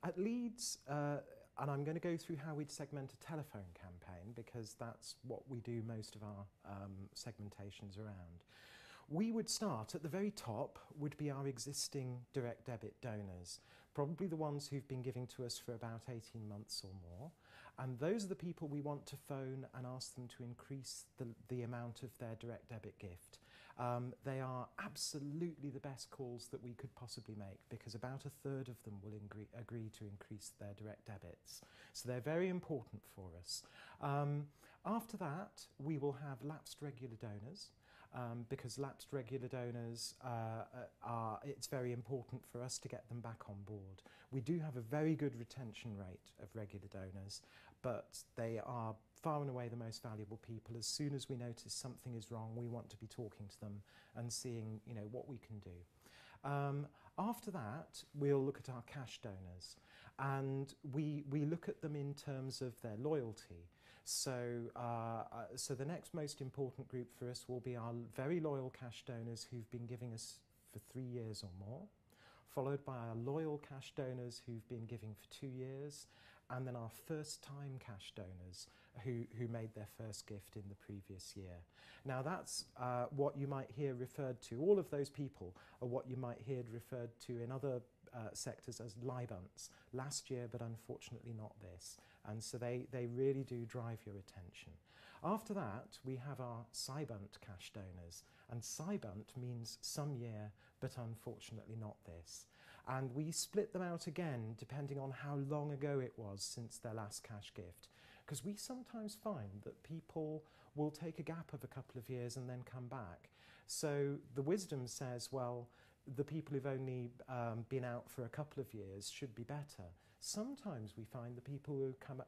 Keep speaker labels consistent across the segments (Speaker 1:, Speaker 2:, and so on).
Speaker 1: At Leeds, and I'm going to go through how we'd segment a telephone campaign because that's what we do most of our segmentations around. We would start at the very top would be our existing direct debit donors, probably the ones who've been giving to us for about 18 months or more. And those are the people we want to phone and ask them to increase the amount of their direct debit gift. They are absolutely the best calls that we could possibly make because about a third of them will agree to increase their direct debits. So they're very important for us. After that, we will have lapsed regular donors. Because lapsed regular donors it's very important for us to get them back on board. We do have a very good retention rate of regular donors, but they are far and away the most valuable people. As soon as we notice something is wrong, we want to be talking to them and seeing, what we can do. After that, we'll look at our cash donors, and we look at them in terms of their loyalty. So the next most important group for us will be our very loyal cash donors who've been giving us for 3 years or more, followed by our loyal cash donors who've been giving for 2 years, and then our first-time cash donors who made their first gift in the previous year. Now that's what you might hear referred to, all of those people are what you might hear referred to in other sectors as Libunts, last year but unfortunately not this, and so they really do drive your attention. After that we have our Cybunt cash donors, and Cybunt means some year but unfortunately not this, and we split them out again depending on how long ago it was since their last cash gift, because we sometimes find that people will take a gap of a couple of years and then come back. So the wisdom says, well, the people who've only been out for a couple of years should be better. Sometimes we find the people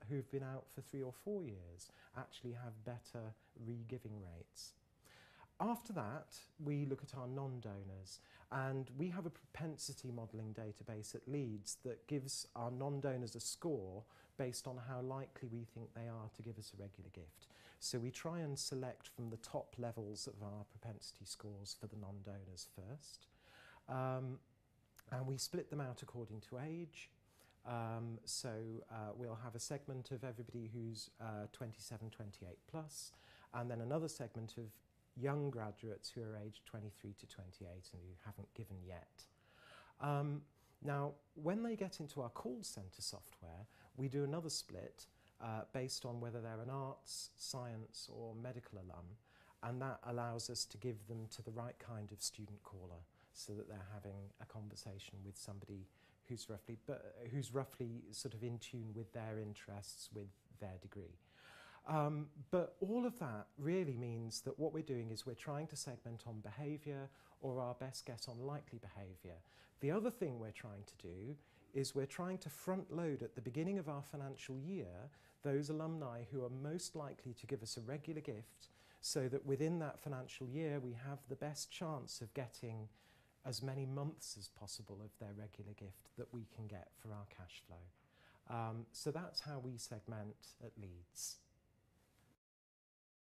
Speaker 1: who've been out for 3 or 4 years actually have better re-giving rates. After that, we look at our non-donors, and we have a propensity modelling database at Leeds that gives our non-donors a score based on how likely we think they are to give us a regular gift. So we try and select from the top levels of our propensity scores for the non-donors first. And we split them out according to age. We'll have a segment of everybody who's 27, 28 plus, and then another segment of young graduates who are aged 23 to 28 and who haven't given yet. Now, when they get into our call centre software, we do another split based on whether they're an arts, science or medical alum, and that allows us to give them to the right kind of student caller so that they're having a conversation with somebody who's roughly sort of in tune with their interests, with their degree. But all of that really means that what we're doing is we're trying to segment on behaviour or our best guess on likely behaviour. The other thing we're trying to do is we're trying to front load at the beginning of our financial year those alumni who are most likely to give us a regular gift, so that within that financial year we have the best chance of getting as many months as possible of their regular gift that we can get for our cash flow. So that's how we segment at Leeds.